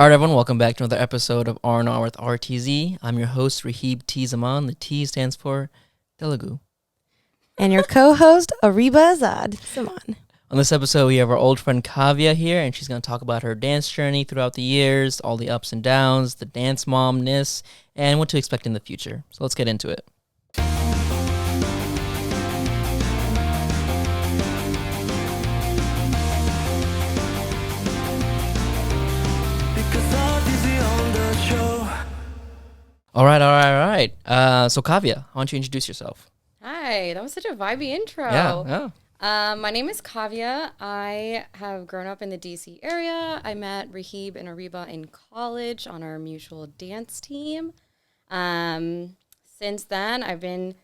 All right, everyone, welcome back to another episode of R&R with RTZ. I'm your host, Rahib T. Zaman. The T stands for Telugu. And your co-host, Ariba Azad Zaman. On this episode, we have our old friend Kaavya here, and she's going to talk about her dance journey throughout the years, all the ups and downs, the dance momness, and what to expect in the future. So let's get into it. All right. So Kaavya, why don't you introduce yourself? Hi, that was such a vibey intro. Yeah. My name is Kaavya. I have grown up in the DC area. I met Rahib and Ariba in college on our mutual dance team. Since then, I've been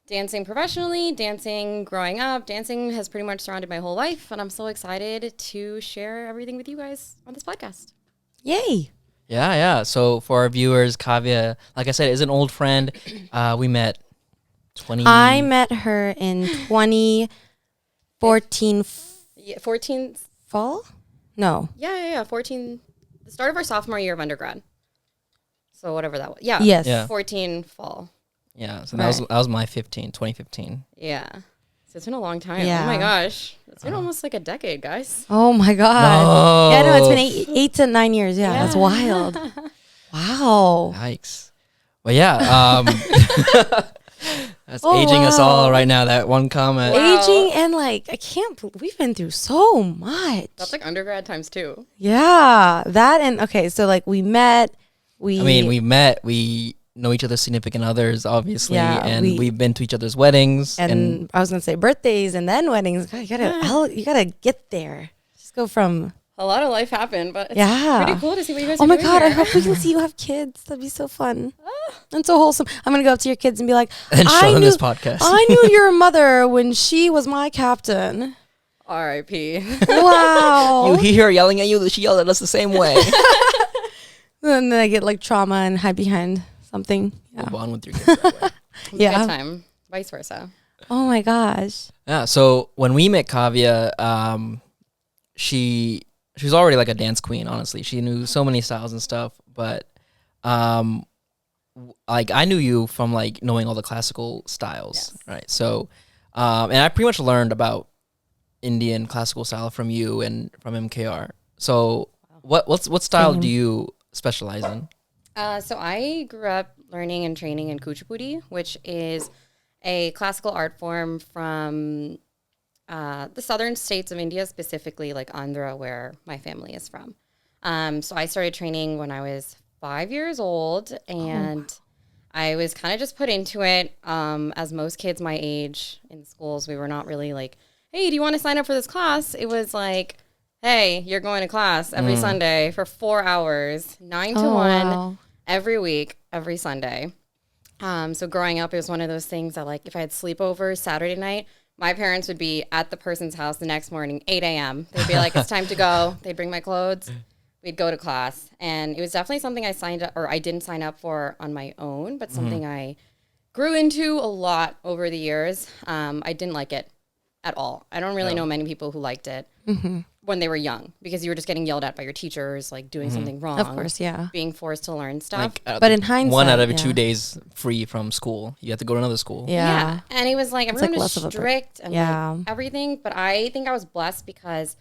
dancing professionally, dancing growing up. Dancing has pretty much surrounded my whole life, and I'm so excited to share everything with you guys on this podcast. Yay. Yeah. So for our viewers, Kaavya, like I said, is an old friend. We met I met her in 2014 14. fall? No. Yeah. 14. The start of our sophomore year of undergrad. So whatever that was. Yeah. Yes. Yeah. 14 fall. Yeah, so that was my 2015. Yeah. So it's been a long time. Yeah. Oh my gosh. It's been almost like a decade, guys. Oh my God. No. Yeah, no, it's been eight to 9 years. Yeah, that's wild. Wow. Yikes. Well, yeah. That's aging us all right now, that one comment. Wow. Aging and I can't believe we've been through so much. That's like undergrad times 2. Yeah. That and, okay, so we met. We met, we know each other's significant others, obviously, Yeah, and we've been to each other's weddings. And I was going to say birthdays and then weddings. God, you gotta get there. Just go from. A lot of life happened, but it's Yeah. pretty cool to see what you guys Oh are my doing God, I here. hope we can see you have kids. That'd be so fun. And so wholesome. I'm going to go up to your kids and be like, and show them this podcast. I knew your mother when she was my captain. R.I.P. Wow. You hear her yelling at you, she yelled at us the same way. And then I get trauma and hide behind something. We'll Yeah. bond with your kids that way. Yeah. Good time. Vice versa. Oh my gosh. Yeah, so when we met Kaavya, she was already like a dance queen, honestly. She knew so many styles and stuff, but I knew you from knowing all the classical styles, Yes. right? So and I pretty much learned about Indian classical style from you and from MKR. So what style Same. do you specialize in? So I grew up learning and training in Kuchipudi, which is a classical art form from the southern states of India, specifically Andhra, where my family is from. So I started training when I was 5 years old, and I was kind of just put into it. As most kids my age in schools, we were not really hey, do you want to sign up for this class? It was hey, you're going to class every Sunday for 4 hours, 9 to 1, Wow. every week, every Sunday. So growing up, it was one of those things that if I had sleepovers Saturday night, my parents would be at the person's house the next morning, 8 a.m. They'd be like, it's time to go. They'd bring my clothes. We'd go to class. And it was definitely something I didn't sign up for on my own, but something I grew into a lot over the years. I didn't like it at all. I don't really know many people who liked it when they were young, because you were just getting yelled at by your teachers, doing something wrong. Of course, yeah. Being forced to learn stuff. But in hindsight, 1 out of yeah. 2 days free from school. You have to go to another school. Yeah. And it was everyone was less of a strict and Yeah. everything. But I think I was blessed because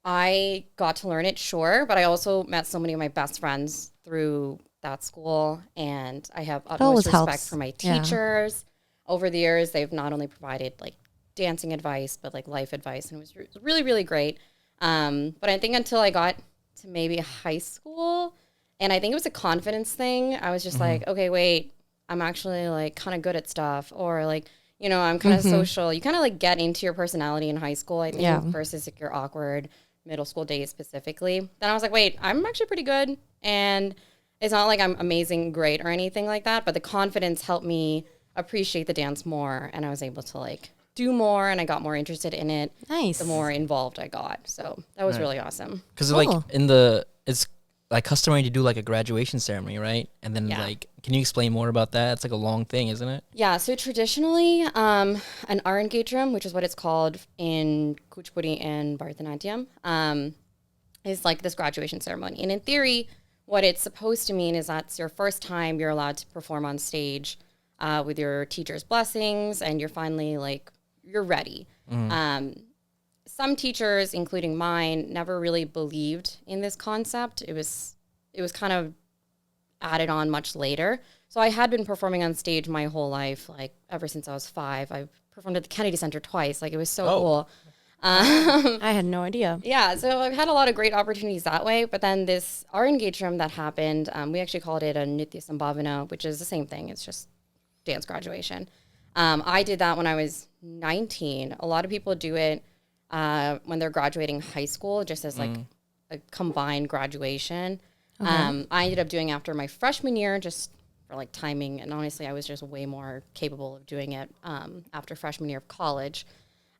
I got to learn it, sure. But I also met so many of my best friends through that school. And I have always utmost respect helps. for my Yeah. teachers. Over the years, they've not only provided dancing advice, but life advice. And it was really, really great. But I think until I got to maybe high school, and I think it was a confidence thing, I was just okay, wait, I'm actually kind of good at stuff, or I'm kind of social. You kind of get into your personality in high school, I think, Yeah. versus your awkward middle school days specifically. Then I was wait, I'm actually pretty good. And it's not I'm amazing, great, or anything like that, but the confidence helped me appreciate the dance more, and I was able to do more, and I got more interested in it. Nice. The more involved I got. So that was really awesome. Because Cool. it's customary to do a graduation ceremony, right? And then Yeah. can you explain more about that? It's a long thing, isn't it? Yeah, so traditionally, an Arangetram, which is what it's called in Kuchipudi and Bharatanatyam, is like this graduation ceremony. And in theory, what it's supposed to mean is that's your first time you're allowed to perform on stage with your teacher's blessings, and you're finally like, you're ready. Some teachers, including mine, never really believed in this concept. It was kind of added on much later. So I had been performing on stage my whole life, like ever since I was 5. I've performed at the Kennedy Center twice. Like, it was so cool. I had no idea. Yeah, so I've had a lot of great opportunities that way. But then this art engagement that happened, we actually called it a Nitya Sambhavana, which is the same thing. It's just dance graduation. I did that when I was 19. A lot of people do it when they're graduating high school, just as like a combined graduation. Okay. I ended up doing after my freshman year, just for like timing. And honestly, I was just way more capable of doing it after freshman year of college.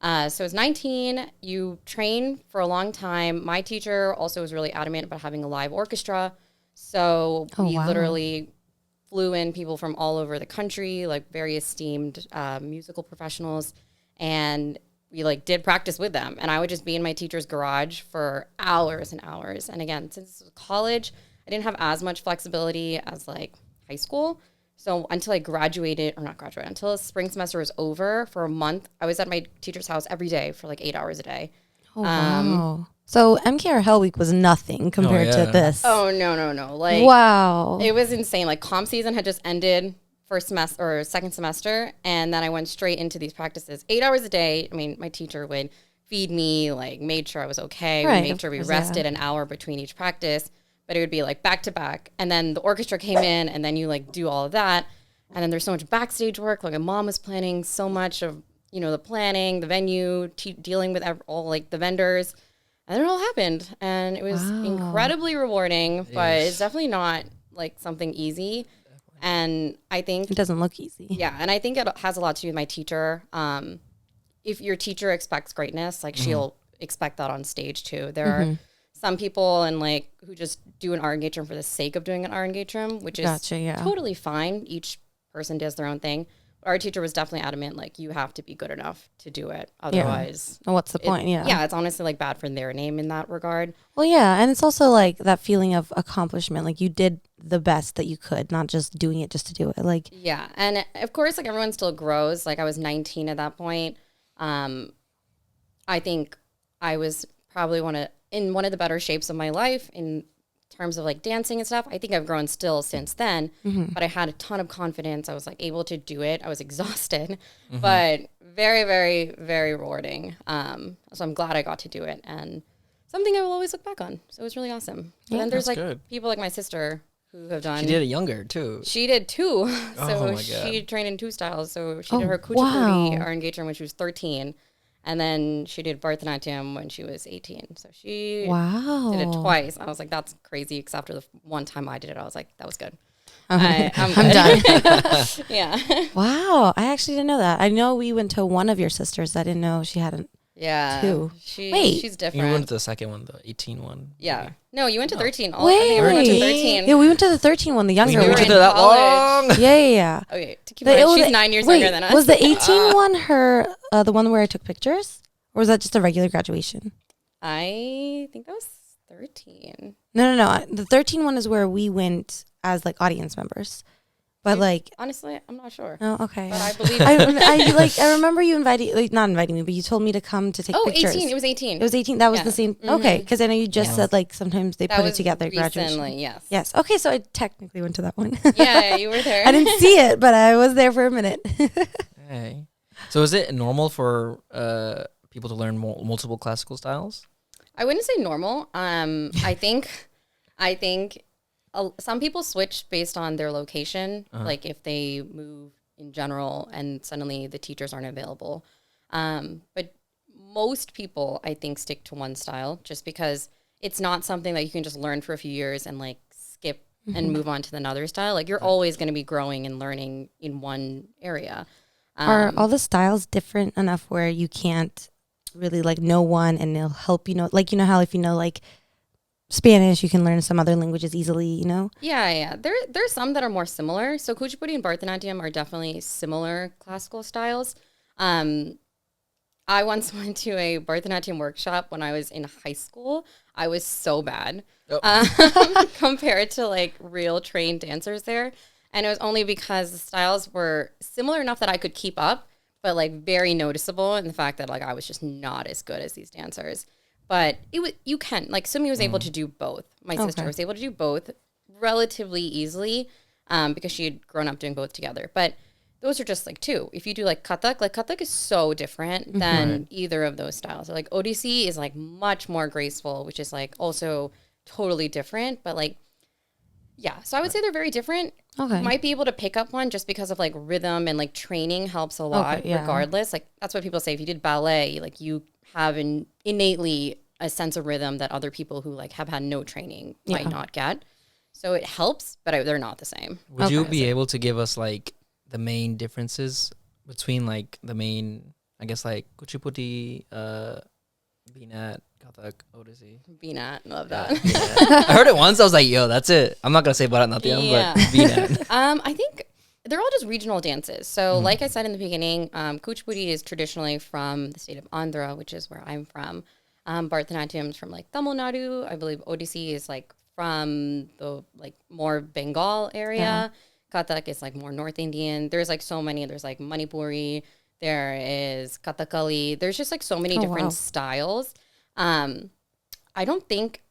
So I was 19. You train for a long time. My teacher also was really adamant about having a live orchestra. So we literally flew in people from all over the country, like very esteemed musical professionals. And we like did practice with them. And I would just be in my teacher's garage for hours and hours. And again, since college, I didn't have as much flexibility as like high school. So until I graduated, or not graduated, until the spring semester was over for a month, I was at my teacher's house every day for like 8 hours a day. Oh, wow. So MKR Hell Week was nothing compared to this. Oh, no. Like, wow. It was insane. Like, comp season had just ended first semester or second semester. And then I went straight into these practices, 8 hours a day. I mean, my teacher would feed me, like made sure I was okay. Right, we made sure we rested an hour between each practice. But it would be like back to back. And then the orchestra came in, and then you like do all of that. And then there's so much backstage work. Like, my mom was planning so much of, you know, the planning, the venue, dealing with all like the vendors. And then it all happened. And it was incredibly rewarding, but it's definitely not like something easy. And I think it doesn't look easy. Yeah. And I think it has a lot to do with my teacher. If your teacher expects greatness, like she'll expect that on stage too. There are some people and like who just do an art engagement for the sake of doing an art engagement, which is totally fine. Each person does their own thing. But our teacher was definitely adamant, like, you have to be good enough to do it. Otherwise, well, what's the point? Yeah, it's honestly like bad for their name in that regard. Well, yeah, and it's also like that feeling of accomplishment, like you did the best that you could, not just doing it just to do it. Like, yeah, and of course, like everyone still grows. Like, I was 19 at that point. I think I was probably in one of the better shapes of my life in terms of like dancing and stuff. I think I've grown still since then, but I had a ton of confidence. I was like able to do it. I was exhausted, but very, very, very rewarding. So I'm glad I got to do it, and something I will always look back on. So it was really awesome. And then there's like people like my sister who have done. She did it younger too. She did too. So she trained in 2 styles. So she did her kuchipudi art engagement when she was 13. And then she did Bharatanatyam when she was 18. So she did it twice. I was like, that's crazy. Except for the one time I did it, I was like, that was good. I'm done. Yeah. Wow. I actually didn't know that. I know we went to one of your sisters. I didn't know she had 2. She's different. You went to the second one, the 18 one. Yeah. Maybe. No, you went to 13. I think went to 13. Yeah, we went to the 13 one, the younger one. We went to that long. Yeah. Okay, to keep she's 9 years younger than us. Was the 18 one the one where I took pictures? Or was that just a regular graduation? I think that was 13. No. The 13 one is where we went as like audience members. But like honestly, I'm not sure. Oh, okay. But I believe I remember you not inviting me, but you told me to come to take pictures. 18. It was 18. It was 18. That was the same. Okay, because I know you just said like sometimes they put it together. Graduation. Yes. Yes. Okay, so I technically went to that one. Yeah, you were there. I didn't see it, but I was there for a minute. Hey. So is it normal for people to learn multiple classical styles? I wouldn't say normal. I think some people switch based on their location, like if they move in general and suddenly the teachers aren't available. But most people, I think, stick to one style just because it's not something that you can just learn for a few years and like skip and move on to another style. Like you're always going to be growing and learning in one area. Are all the styles different enough where you can't really like know one and it'll help you know, like, you know how if you know like Spanish, you can learn some other languages easily, you know? Yeah. There's some that are more similar. So Kuchipudi and Bharatanatyam are definitely similar classical styles. I I once went to a Bharatanatyam workshop when I was in high school. I was so bad compared to like real trained dancers there. And it was only because the styles were similar enough that I could keep up, but like very noticeable in the fact that like I was just not as good as these dancers. But you can, like Sumi was able to do both. My sister was able to do both relatively easily because she had grown up doing both together. But those are just like two. If you do like Kathak is so different than either of those styles. So like Odissi is like much more graceful, which is like also totally different. But like, yeah. So I would say they're very different. Okay. Might be able to pick up one just because of like rhythm and like training helps a lot regardless. Like that's what people say. If you did ballet, like you have innately a sense of rhythm that other people who like have had no training might not get. So it helps, but they're not the same. Would you be able to give us like the main differences between like the main, I guess like Kuchipudi, Binat, Kathak, Odissi? Binat, love that. I heard it once. I was like, yo, that's it. I'm not gonna say Bharatanatyam, but Binat. I think they're all just regional dances. So like I said in the beginning, Kuchipudi is traditionally from the state of Andhra, which is where I'm from. Bharatanatyam is from like Tamil Nadu. I believe Odissi is like from the like more Bengal area. Kathak is like more North Indian. There's like so many. There's like Manipuri. There is Kathakali. There's just like so many different styles. I don't think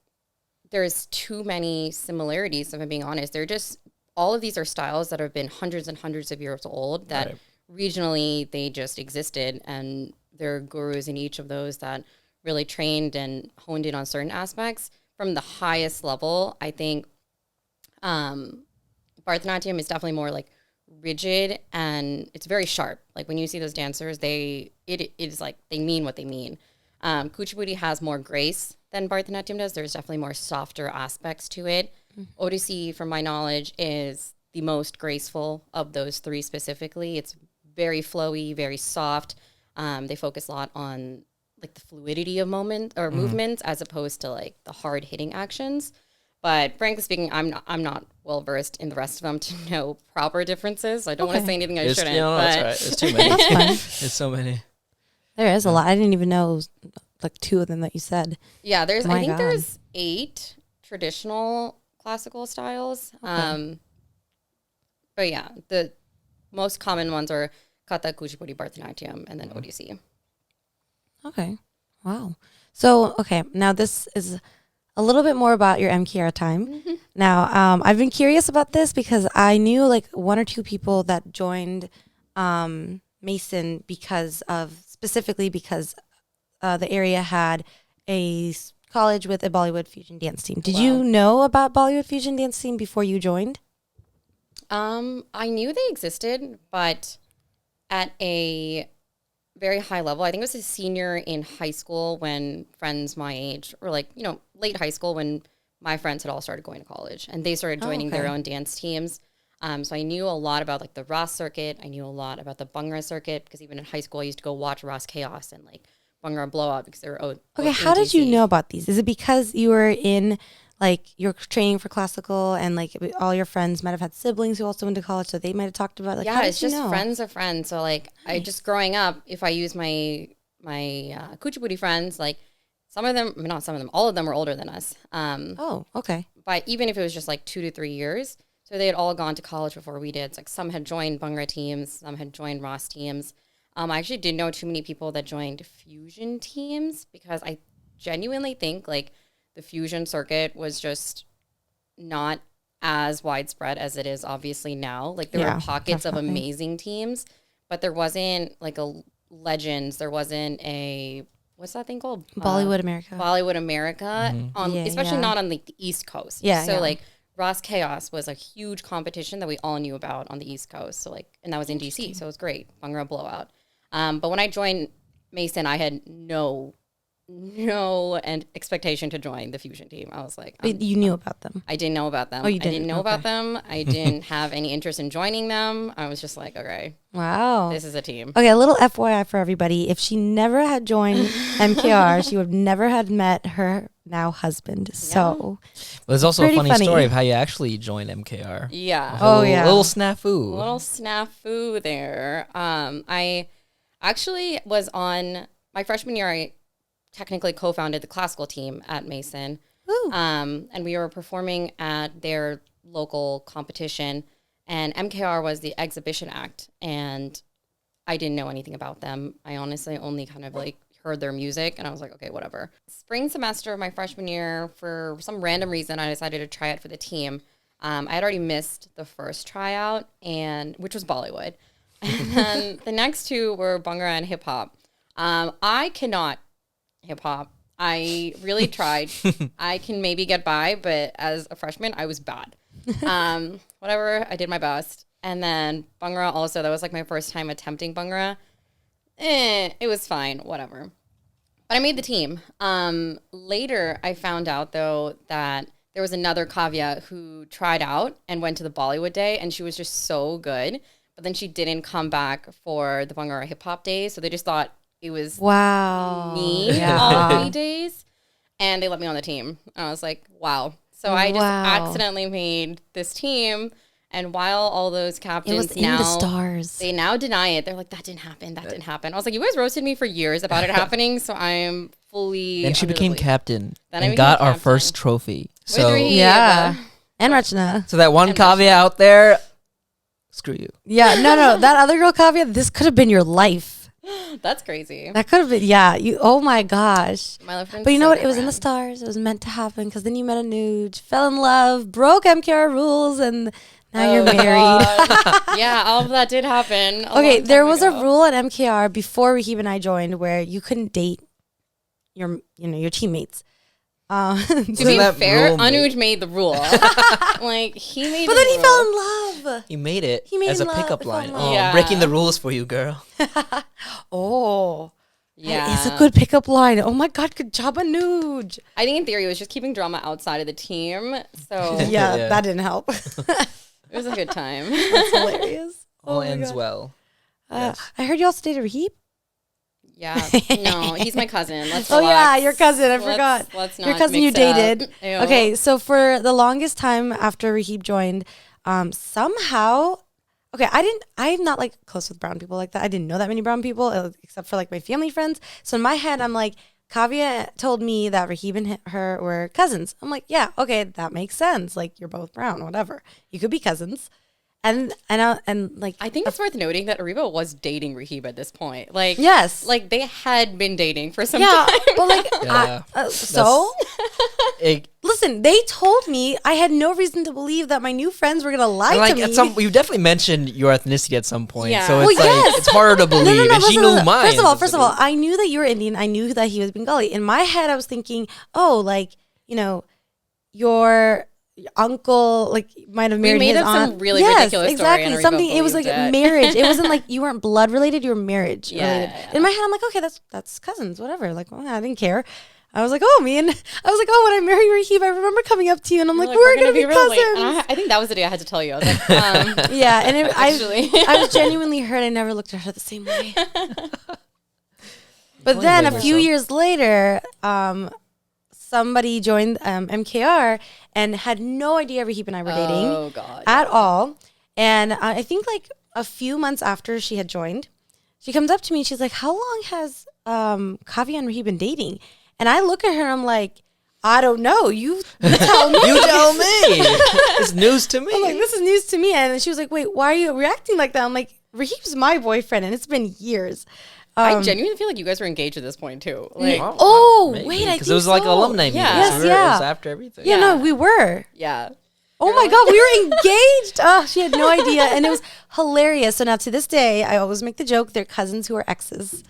there's too many similarities, if I'm being honest. They're just, all of these are styles that have been hundreds and hundreds of years old that regionally they just existed, and there are gurus in each of those that really trained and honed in on certain aspects. From the highest level, I think Bharatanatyam is definitely more like rigid and it's very sharp. Like when you see those dancers, it is like they mean what they mean. Kuchipudi has more grace than Bharatanatyam does. There's definitely more softer aspects to it. Odissi, from my knowledge, is the most graceful of those three specifically. It's very flowy, very soft. They focus a lot on like the fluidity of movements as opposed to like the hard hitting actions. But frankly speaking, I'm not well versed in the rest of them to know proper differences. So I don't want to say anything I shouldn't. No, but that's right. There's too many. There's so many. There is a lot. I didn't even know like two of them that you said. Yeah, I think there's 8 traditional classical styles. But yeah, the most common ones are Kathak, Kuchipudi, Bharatanatyam, and then Odissi. Okay. Wow. So, okay, now this is a little bit more about your MKR time. Now, I've been curious about this because I knew like 1 or 2 people that joined Mason specifically because the area had a college with a Bollywood fusion dance team. Did you know about Bollywood fusion dance team before you joined? I knew they existed, but at a very high level. I think I was a senior in high school when friends my age, or like, late high school when my friends had all started going to college and they started joining their own dance teams. So I knew a lot about like the Ras circuit. I knew a lot about the Bhangra circuit because even in high school I used to go watch Ras Chaos and like Bhangra Blowout because they were Okay, how did you know about these? Is it because you were in like you're training for classical and like all your friends might have had siblings who also went to college, so they might have talked about like, yeah, it's just friends of friends. So like I just growing up, if I use my Kuchipudi friends, like all of them were older than us. Okay. But even if it was just like 2 to 3 years, so they had all gone to college before we did. It's like some had joined Bhangra teams, some had joined Ras teams. I actually didn't know too many people that joined fusion teams because I genuinely think like the fusion circuit was just not as widespread as it is obviously now. Like there were pockets of amazing teams, but there wasn't like a Legends. There wasn't a, what's that thing called? Bollywood America. Bollywood America, especially not on like the East Coast. Like Ras Chaos was a huge competition that we all knew about on the East Coast. So like, and that was in DC, so it was great. Bhangra Blowout. But when I joined Mason, I had no expectation to join the fusion team. I was like, you knew about them. I didn't know about them. Oh, you didn't? I didn't know about them. I didn't have any interest in joining them. I was just like, okay, wow, this is a team. Okay, a little FYI for everybody: if she never had joined MKR, she would have never had met her now husband. So, well, there's also a funny story of how you actually joined MKR. Yeah. Little snafu. Little snafu there. I actually was on my freshman year, I technically co-founded the classical team at Mason. And we were performing at their local competition, and MKR was the exhibition act, and I didn't know anything about them. I honestly only kind of like heard their music, and I was like, okay, whatever. Spring semester of my freshman year, for some random reason, I decided to try out for the team. I had already missed the first tryout, which was Bollywood. And then the next two were Bhangra and hip hop. I cannot hip hop. I really tried. I can maybe get by, but as a freshman, I was bad. Whatever, I did my best. And then Bhangra also, that was like my first time attempting Bhangra. It was fine, whatever. But I made the team. Later, I found out, though, that there was another Kaavya who tried out and went to the Bollywood day, and she was just so good. But then she didn't come back for the Bhangra hip hop days, so they just thought it was me all 3 days, and they let me on the team. And I was like, wow. So I just accidentally made this team. And while all those captains it was in the stars. They now deny it. They're like, that didn't happen. That didn't happen. I was like, you guys roasted me for years about it happening, so I am fully. And she became captain then and got our first trophy. So and Rachna. So that one Kaavya out there, screw you. Yeah, no, that other girl Kaavya, this could have been your life. That's crazy. That could have been, you. Oh my gosh. My life. But you know what? It was in the stars. It was meant to happen because then you met Anuj, fell in love, broke MKR rules, and now you're married. Yeah, all of that did happen. Okay, there was a rule at MKR before Rahib and I joined where you couldn't date your teammates. To be fair, Anuj made the rule. Like he made. But then he fell in love. He made it made as a love. pickup line. Oh, Yeah. breaking the rules for you, girl. Oh, yeah, it's a good pickup line. Oh my God, good job, Anuj. I think in theory it was just keeping drama outside of the team. So yeah, that didn't help. It was a good time. That's hilarious. All ends well. Yes. I heard you also dated Rahib. Yeah, no, he's my cousin. Let's Oh relax. yeah, your cousin. I forgot. Let's not your cousin mix you it dated. up. Ew. Okay, so for the longest time after Rahib joined, somehow, okay, I'm not like close with brown people like that. I didn't know that many brown people except for like my family friends. So in my head, I'm like, Kaavya told me that Rahib and her were cousins. I'm like, yeah, okay, that makes sense. Like you're both brown, whatever. You could be cousins. And like I think it's worth noting that Ariba was dating Rahib at this point. Like yes, like they had been dating for some time. But like listen, they told me I had no reason to believe that my new friends were gonna lie to me. You definitely mentioned your ethnicity at some point, Yeah. so it's it's harder to believe. And she knew mine. First of all, I knew that you were Indian. I knew that he was Bengali. In my head, I was thinking, oh, like your uncle like might have married his aunt. Some really ridiculous exactly. story. Something. It was like marriage. It wasn't like you weren't blood related. You were marriage related. Yeah. In my head, I'm like, okay, that's cousins, whatever. Like, well, I didn't care. I was like, oh, when I married Rahib, I remember coming up to you and I'm like, we're gonna be cousins. I think that was the day I had to tell you. I was like, yeah, and actually, I was genuinely hurt. I never looked at her the same way. But then a few years later, somebody joined MKR and had no idea Rahib and I were dating at all. And I think like a few months after she had joined, she comes up to me and she's like, how long has Kaavya and Rahib been dating? And I look at her and I'm like, I don't know. You tell me. You tell me. It's news to me. I'm like, this is news to me. And she was like, wait, why are you reacting like that? I'm like, Rahib's my boyfriend and it's been years. I genuinely feel like you guys were engaged at this point too. Like, wait, because it was like alumni meeting. Yeah. So it was after everything. Yeah, no, we were. Yeah. Oh my God, we were engaged. Oh, she had no idea. And it was hilarious. So now to this day, I always make the joke, they're cousins who are exes.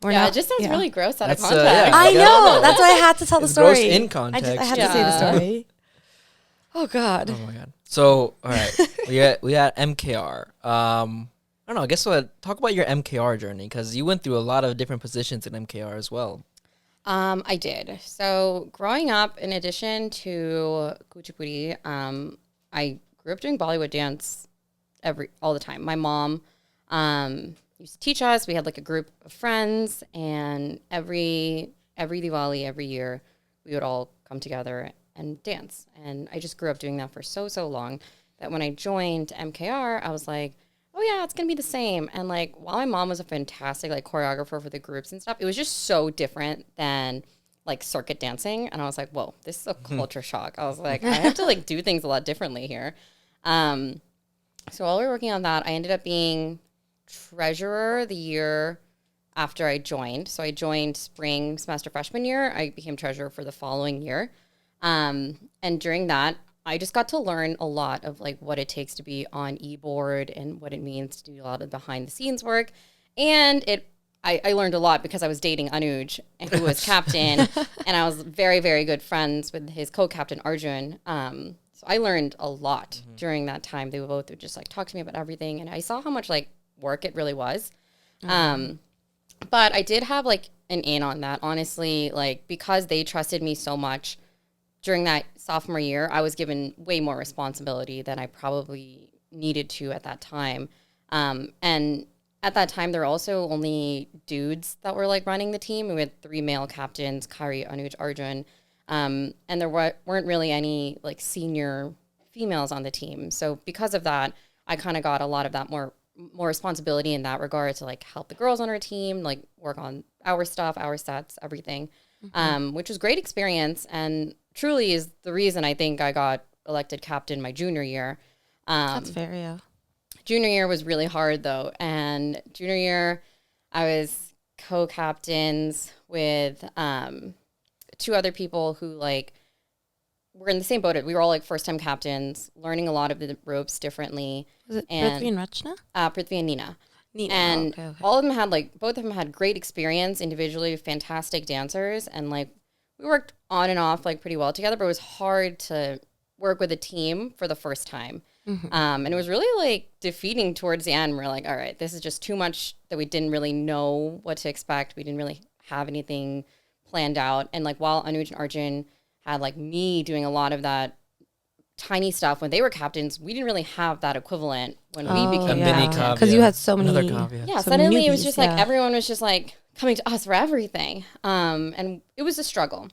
It just sounds really gross out of context. I know. That's why I had to tell the story. Gross in context. I had to say the story. Oh God. Oh my God. So, all right. we got MKR. I don't know. I guess we'll talk about your MKR journey because you went through a lot of different positions in MKR as well. I did. So growing up, in addition to Kuchipudi, I grew up doing Bollywood dance all the time. My mom used to teach us. We had like a group of friends, and every Diwali, every year, we would all come together and dance. And I just grew up doing that for so long that when I joined MKR, I was like, oh yeah, it's gonna be the same. And like, while my mom was a fantastic like choreographer for the groups and stuff, it was just so different than like circuit dancing. And I was like, whoa, this is a culture shock. I was like, I have to like do things a lot differently here. So while we were working on that, I ended up being treasurer the year after I joined. So I joined spring semester freshman year. I became treasurer for the following year. And during that, I just got to learn a lot of like what it takes to be on e-board and what it means to do a lot of behind the scenes work. And I learned a lot because I was dating Anuj, who was captain, and I was very, very good friends with his co-captain Arjun. So I learned a lot during that time. They would just like talk to me about everything, and I saw how much like work it really was. But I did have like an in on that, honestly, like because they trusted me so much during that sophomore year, I was given way more responsibility than I probably needed to at that time. And at that time, there were also only dudes that were like running the team. We had 3 male captains, Kari, Anuj, Arjun. And there weren't really any like senior females on the team. So because of that, I kind of got a lot of that more responsibility in that regard to like help the girls on our team, like work on our stuff, our sets, everything, which was great experience and truly is the reason I think I got elected captain my junior year. That's fair, yeah. Junior year was really hard though. And junior year, I was co-captains with 2 other people who like were in the same boat. We were all like first-time captains, learning a lot of the ropes differently. Was it Prithvi and Rachna? Prithvi and Nina. And okay. All of them had like, both of them had great experience individually, fantastic dancers. And like, we worked on and off like pretty well together, but it was hard to work with a team for the first time. And it was really like defeating towards the end. We're like, all right, this is just too much that we didn't really know what to expect. We didn't really have anything planned out. And like, while Anuj and Arjun had like me doing a lot of that tiny stuff when they were captains, we didn't really have that equivalent when we became captains. Because you had so many. Yeah, suddenly it was just like everyone was just like coming to us for everything. And it was a struggle.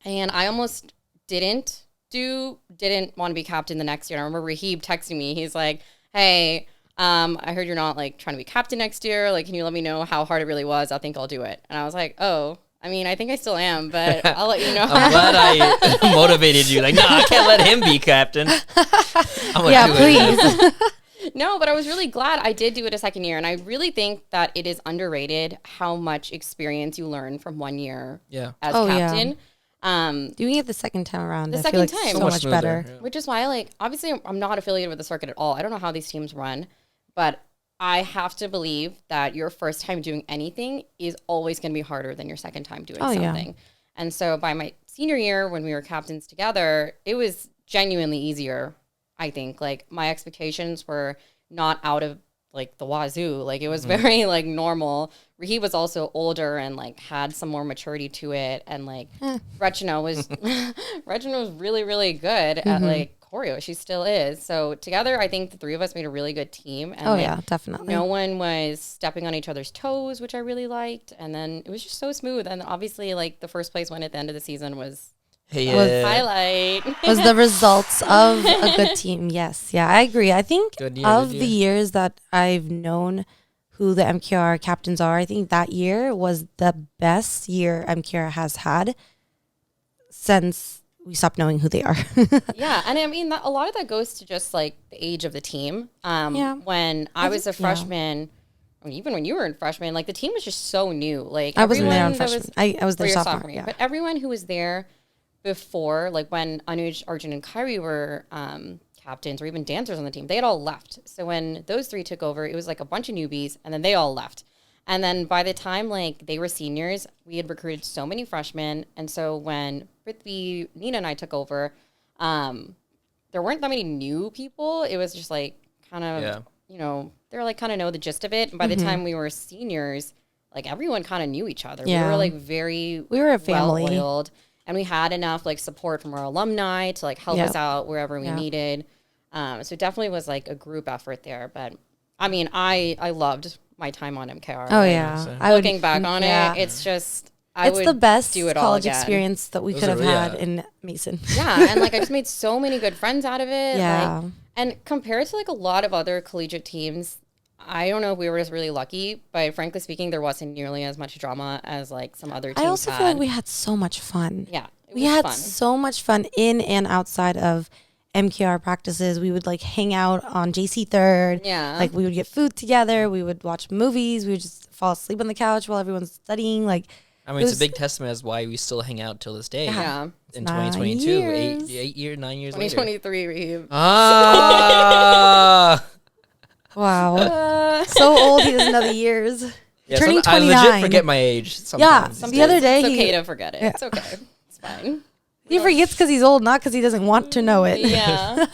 And I almost didn't want to be captain the next year. I remember Rahib texting me. He's like, hey, I heard you're not like trying to be captain next year. Like, can you let me know how hard it really was? I think I'll do it. And I was like, oh, I mean, I think I still am, but I'll let you know. I'm glad I motivated you. Like, no, I can't let him be captain. Yeah, please. No, but I was really glad I did do it a second year. And I really think that it is underrated how much experience you learn from 1 year as captain. Yeah. Doing it the second time around, I feel like time, so much better. Yeah. Which is why, like, obviously I'm not affiliated with the circuit at all. I don't know how these teams run, but I have to believe that your first time doing anything is always going to be harder than your second time doing something. Yeah. And so by my senior year, when we were captains together, it was genuinely easier, I think. Like, my expectations were not out of like the wazoo. Like, it was very like normal. He was also older and like had some more maturity to it. And like Rachna was really, really good at like choreo. She still is. So together, I think the 3 of us made a really good team. And yeah, definitely. No one was stepping on each other's toes, which I really liked. And then it was just so smooth. And obviously, like, the first place win at the end of the season was highlight. Was the results of a good team. Yes. Yeah, I agree. I think of the years that I've known who the MKR captains are, I think that year was the best year MKR has had since we stopped knowing who they are. Yeah. And I mean, a lot of that goes to just like the age of the team. When I was a freshman, I mean, even when you were in freshman, like the team was just so new. Like, I wasn't there on freshman. I was there sophomore. Yeah. But everyone who was there before, like when Anuj, Arjun, and Kyrie were captains or even dancers on the team, they had all left. So when those 3 took over, it was like a bunch of newbies, and then they all left. And then by the time like they were seniors, we had recruited so many freshmen. And so when Prithvi, Nina, and I took over, there weren't that many new people. It was just like kind of, you know, they're like kind of know the gist of it. And by the time we were seniors, like everyone kind of knew each other. Yeah. We were like we were a family. Well-oiled. And we had enough like support from our alumni to like help us out wherever we needed. So it definitely was like a group effort there. But I mean, I loved my time on MKR. Oh yeah. So looking back on it, it's just, it's the best do it college experience that we could have had in Mason. Yeah. And like, I just made so many good friends out of it. Yeah. Like, and compared to like a lot of other collegiate teams, I don't know if we were just really lucky, but frankly speaking, there wasn't nearly as much drama as like some other teams I also feel like we had so much fun. Yeah, We had fun. so much fun in and outside of MKR practices. We would like hang out on JC 3rd. Yeah. Like we would get food together. We would watch movies. We would just fall asleep on the couch while everyone's studying. Like, I mean, it's a big testament as why we still hang out till this day. Yeah. In 9 2022, years. 9 years later. 2023, Raheem. Ah. wow. So old, he doesn't know the years. Yeah, Turning I 29. legit forget my age sometimes. the other day It's he- okay to forget it. Yeah. It's okay. It's fine. He forgets because he's old, not because he doesn't want to know it. Yeah.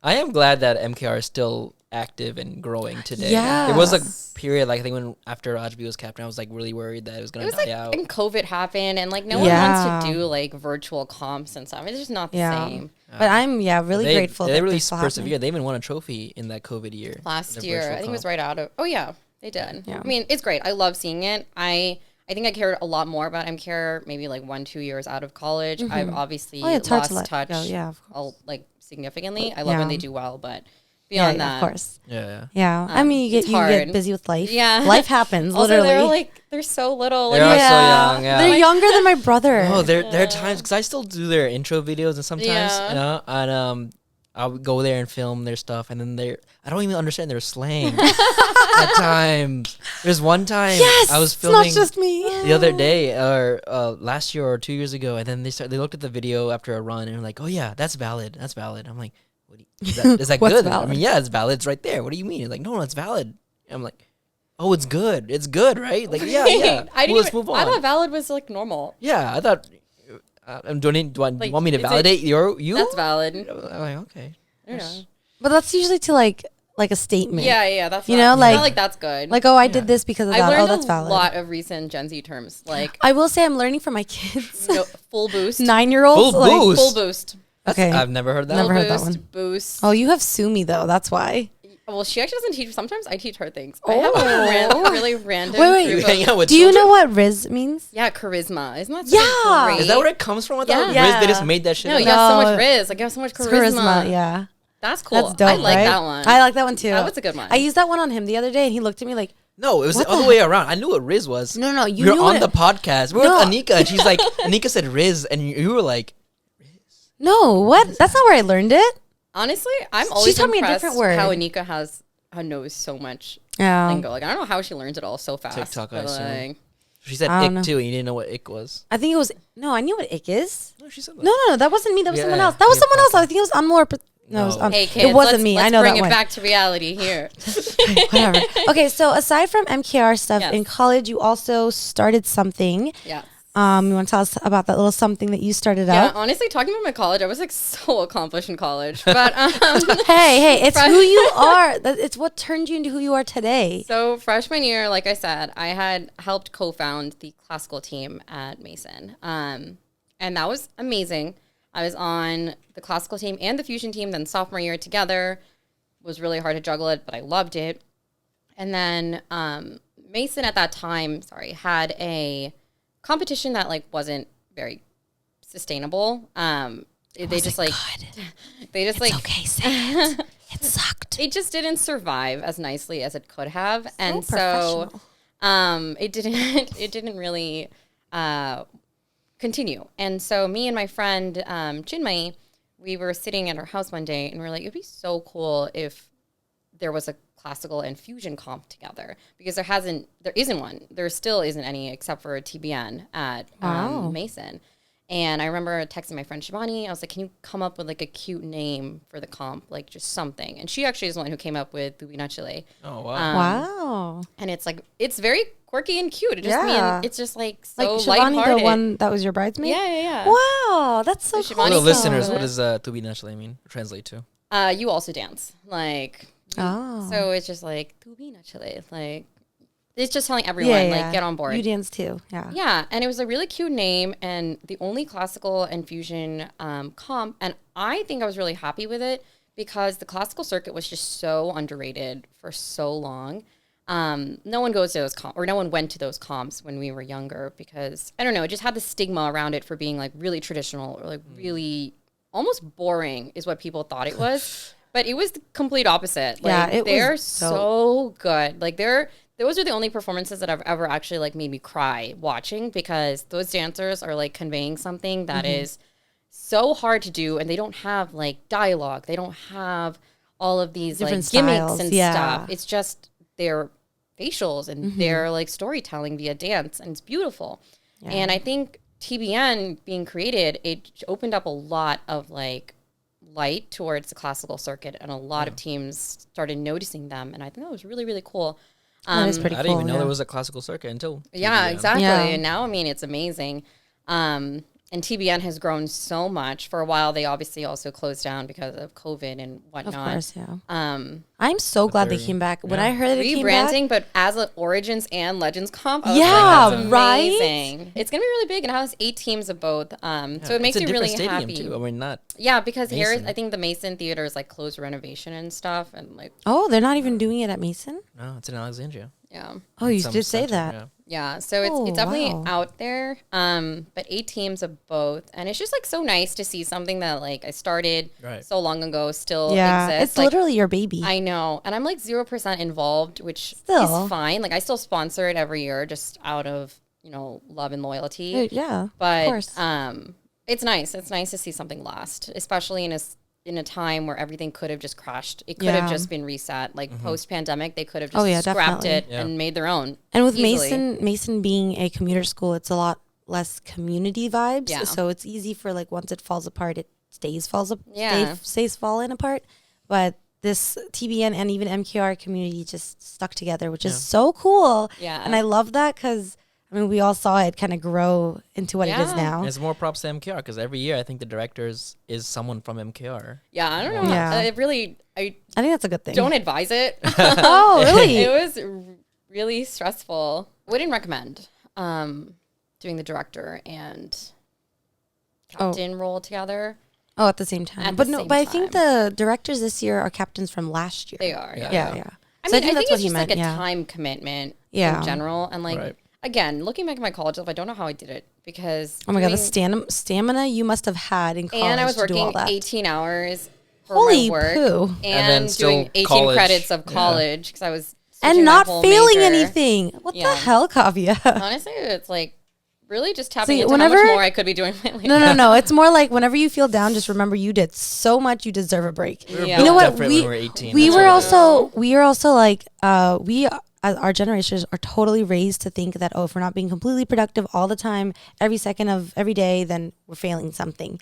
I am glad that MKR is still active and growing today. Yes. There was a period, like I think when after Rajbi was captain, I was like really worried that it was It going was to die like, out. and COVID happened, and like no Yeah. one wants to do like virtual comps and stuff. It's just not the same. But I'm really grateful. They that really this still happening. persevered. They even won a trophy in that COVID year. Last the year, virtual I think it was comp. right out of. Oh yeah, they did. Yeah. I mean, it's great. I love seeing it. I think I cared a lot more about MCare maybe like 1-2 years out of college. I've obviously Oh, yeah, it's hard lost to let touch go. Yeah, of like significantly. I love when Yeah. they do well, but Yeah, beyond that, of course. Yeah. Yeah. I mean, it's you get hard. busy with life. Yeah. Life happens, Also, literally. they're so little. They Like, are so young, yeah. They're younger than my brother. Oh, there are times because I still do their intro videos and sometimes Yeah. you know, and I would go there and film their stuff, and then I don't even understand their slang at times. There's one time Yes, I was it's filming not just me. the other day or last year or 2 years ago, and then they looked at the video after a run and were like, "Oh yeah, that's valid. That's valid." I'm like, "What do you, is that What's good?" valid? I mean, yeah, it's valid. It's right there. What do you mean? It's like, no, it's valid. I'm like, "Oh, it's good. It's good, right?" Like, yeah, yeah. I didn't Let's even, move on. I thought valid was like normal. Yeah, I thought. Do you Like, want me to is it- validate you? That's valid. I'm like, okay. I don't know. But that's usually to like a statement. Yeah, that's You not, know, it's like- not like that's good. Like, oh, I did this because of I that. learned Oh, that's a valid. lot of recent Gen Z terms, like I will say I'm learning from my kids. full boost, 9-year-olds. Full like, boost. full boost, Okay. I've never heard that. Never one. heard that boost, one. boost. Oh, you have Sumi though. That's why. Well, she actually doesn't teach. Sometimes I teach her things. I have a really random. Wait. You group hang of- out with Do you children? know what Riz means? Yeah, charisma. Isn't that Yeah. great? Is that where it comes from? I thought Yeah. Riz, they just made that shit No, up. you have so No. much Riz. Like you have so much It's charisma. Yeah. That's cool. That's dope. I like right? that one. I like that one too. That was a good one. I used that one on him the other day, and he looked at me like, No, it was What the other way around. I knew what Riz was. No, you we were knew on what the it- podcast. We were No. with Anika, and she's like, Anika said Riz, and you were like, no, what? That's not where I learned it. Honestly, I'm always taught me a impressed different word. how Anika knows so much Yeah. lingo. Like I don't know how she learns it all so fast. TikTok, I but, assume. like, she said I ick don't know. too, and you didn't know what ick was. I think it was I knew what ick is. No, she said that. No, that wasn't me. That was someone Yeah, else. That was yeah, someone else. okay. I think it was Anmol. No, it was No. hey kids, it wasn't let's, me. Let's I know bring that it one. back to reality here. Whatever. Okay, so aside from MKR stuff Yes. in college, you also started something. Yeah. You want to tell us about that little something that you started Yeah, up? honestly, talking about my college, I was like so accomplished in college. But Hey, it's Fresh- who you are. It's what turned you into who you are today. so freshman year, like I said, I had helped co-found the classical team at Mason, and that was amazing. I was on the classical team and the fusion team. Then sophomore year together was really hard to juggle it, but I loved it. And then Mason at that time, had a competition that like wasn't very sustainable. They just like they just like Okay, say it. It sucked. it just didn't survive as nicely as it could have, and so professional. it didn't really continue. And so me and my friend Chinmay, we were sitting at our house one day, and we are like, it'd be so cool if there was a classical and fusion comp together, because there isn't one. There still isn't any except for TBN at Wow. Mason. And I remember texting my friend Shivani. I was like, can you come up with like a cute name for the comp, like just something? And she actually is the one who came up with Tubina Chile. Oh, wow. Wow. And it's like, it's very quirky and cute. It just Yeah. it's just like Like so Shivani, lighthearted. the one that was your bridesmaid? Yeah. Wow, that's so So cool. For Shivani the came listeners, up what with does to be naturally mean? Translate to? You also dance. Like, Oh. so it's just like, Tubina Chile. Like, it's just telling everyone, like, get on board. You dance too. Yeah. Yeah, and it was a really cute name, and the only classical and fusion comp, and I think I was really happy with it because the classical circuit was just so underrated for so long. No one goes to those no one went to those comps when we were younger because I don't know, it just had the stigma around it for being like really traditional or like really almost boring is what people thought it was. But it was the complete opposite. Yeah, Like, it they're was so good. Like, those are the only performances that I've ever actually like made me cry watching, because those dancers are like conveying something that is so hard to do, and they don't have like dialogue. They don't have all of these Different like gimmicks styles, and yeah. stuff. It's just their facials and their like storytelling via dance, and it's beautiful. Yeah. And I think TBN being created, it opened up a lot of like light towards the classical circuit, and a lot of teams started noticing them, and I think that was really, really cool. That is pretty I cool. didn't even know yeah. there was a classical circuit until Yeah, TBN. exactly. Yeah. And now, I mean, it's amazing. And TBN has grown so much. For a while, they obviously also closed down because of COVID and Of whatnot. course, yeah. I'm so glad they they're- came back. When yeah. I heard that it came back, Rebranding, but as an Origins and Legends comp, I was Yeah, like, that's right? amazing. It's going to be really big. It has 8 teams of both. So it makes it's a you really different stadium happy. too. I mean, not Yeah, because Harris, Mason. I think the Mason Theater is like closed renovation and stuff. And like, oh, they're not even doing it at Mason? no, it's in Alexandria. yeah. Oh, you Some did say center, that. yeah. Yeah, so it's Oh, definitely wow. out there, but 8 teams of both, and it's just like so nice to see something that like I started Right. so long ago still Yeah, exists. it's Like, literally your baby. I know, and I'm like 0% involved, which Still. is fine. Like I still sponsor it every year, just out of love and loyalty. Yeah, But of course. it's nice. It's nice to see something last, especially in a time where everything could have just crashed. It could Yeah. have just been reset. Like post pandemic, they could have just Oh, yeah, scrapped definitely. it Yeah. and made their own. And with easily. Mason being a commuter school, it's a lot less community vibes. Yeah. So it's easy for like once it falls apart, it stays Yeah. falling apart. But this TBN and even MQR community just stuck together, which is so cool. Yeah. And I love that because I mean we all saw it kind of grow into what it is Yeah. now. And it's more props to MKR because every year I think the director is someone from MKR. Yeah, I don't know. Yeah. I I think that's a good thing. don't advise it. Oh, really? It was really stressful. Wouldn't recommend doing the director and captain role together. Oh, at the same time. At But the no, same but I think time. the directors this year are captains from last year. They are. Yeah. Yeah. I So mean, I think that's it's what he just meant. like a Yeah. time commitment Yeah. in general. And like, Right. again, looking back at my college life, I don't know how I did it because Oh my god, the doing- stamina you must have had in college and I was to do all working that. 18 hours for Holy my work poo. and then still doing 18 college. credits of Yeah. college because I was And switching my not whole failing major. anything. What the Yeah. hell, Kaavya? Honestly, it's like really just tapping See, into how whenever- much more I could be doing my life. No. It's more like whenever you feel down, just remember you did so much. You deserve a break. Yeah. You know what? Different when we were 18. We That's were what it is. also like we as our generations are totally raised to think that if we're not being completely productive all the time, every second of every day, then we're failing something,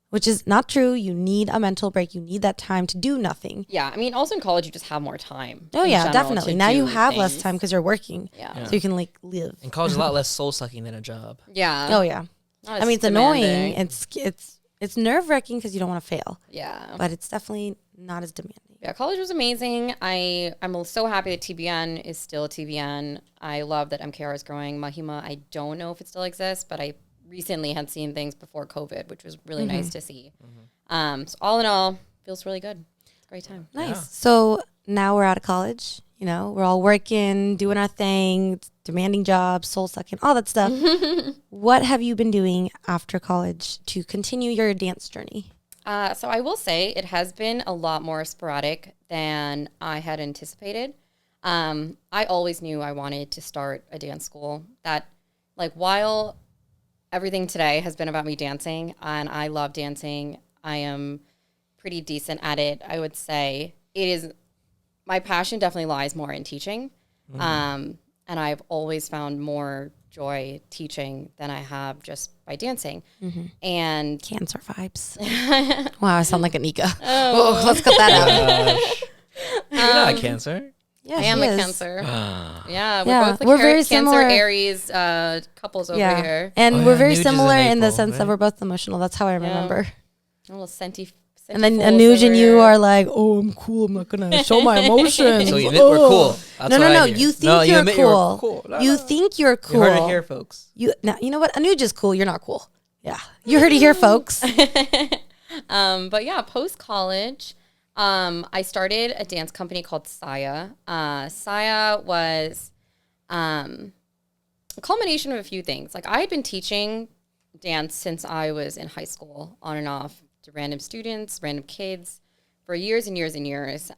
which is not true. You need a mental break. You need that time to do nothing. Yeah, I mean, also in college, you just have more time. Oh in yeah, general definitely. to Now you do have less things. time because you're working. Yeah. So you can like live. And college is a lot less soul sucking than a job. Yeah. Oh yeah. Not I mean, as it's annoying. demanding. It's nerve wracking because you don't want to fail, Yeah. but it's definitely not as demanding. Yeah, college was amazing. I'm so happy that TBN is still TBN. I love that MKR is growing. Mahima, I don't know if it still exists, but I recently had seen things before COVID, which was really nice to see. So all in all, feels really good. It's a great time. Nice. Yeah. So now we're out of college. You know, we're all working, doing our thing, demanding jobs, soul sucking, all that stuff. What have you been doing after college to continue your dance journey? So I will say it has been a lot more sporadic than I had anticipated. I always knew I wanted to start a dance school. That, like, while everything today has been about me dancing, and I love dancing, I am pretty decent at it. I would say it is my passion definitely lies more in teaching, and I've always found more joy teaching than I have just by dancing. And Cancer vibes. Wow, I sound like Anika. Oh, let's cut that out. You're not Cancer. Yeah, I am she a is. Cancer. Yeah, Yeah, we're both the we're very Cancer similar. Aries couples over Yeah, here. and Oh, we're yeah, very Nuge is similar in the April, sense that right? we're both emotional. That's how I remember. A little scenty. And then Anuj and you are like, "Oh, I'm cool. I'm not gonna show my emotions." So you admit we're cool. That's No. what I hear. You think No, you you're admit cool. No, You no. think you're cool. You heard it here, folks. You know what? Anuj is cool. You're not cool. Yeah, you heard it here, folks. But yeah, post college, I started a dance company called Saya. Saya was a culmination of a few things. Like, I had been teaching dance since I was in high school, on and off, to random students, random kids, for years and years and years.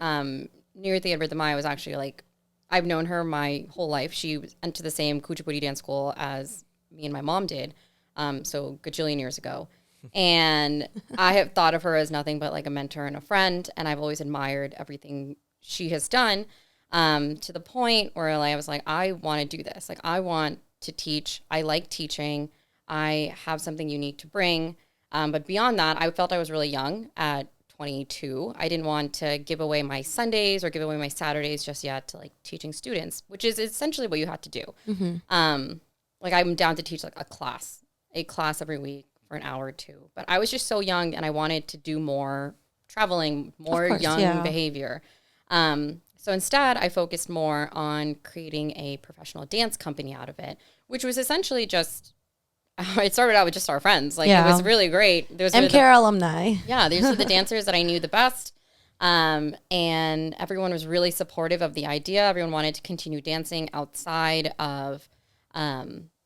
Near the Edward the Maya was actually like, I've known her my whole life. She went to the same Kuchipudi dance school as me and my mom did. So gajillion years ago. And I have thought of her as nothing but like a mentor and a friend. And I've always admired everything she has done, to the point where like, I was like, I want to do this. Like, I want to teach. I like teaching. I have something unique to bring. But beyond that, I felt I was really young at 22. I didn't want to give away my Sundays or give away my Saturdays just yet to like teaching students, which is essentially what you have to do. Like, I'm down to teach like a class every week for an hour or two. But I was just so young and I wanted to do more traveling, more young behavior. So instead, I focused more on creating a professional dance company out of it, which was essentially just, it started out with just our friends. Like, it was really great. There was MKR alumni. Yeah, these are the dancers that I knew the best. And everyone was really supportive of the idea. Everyone wanted to continue dancing outside of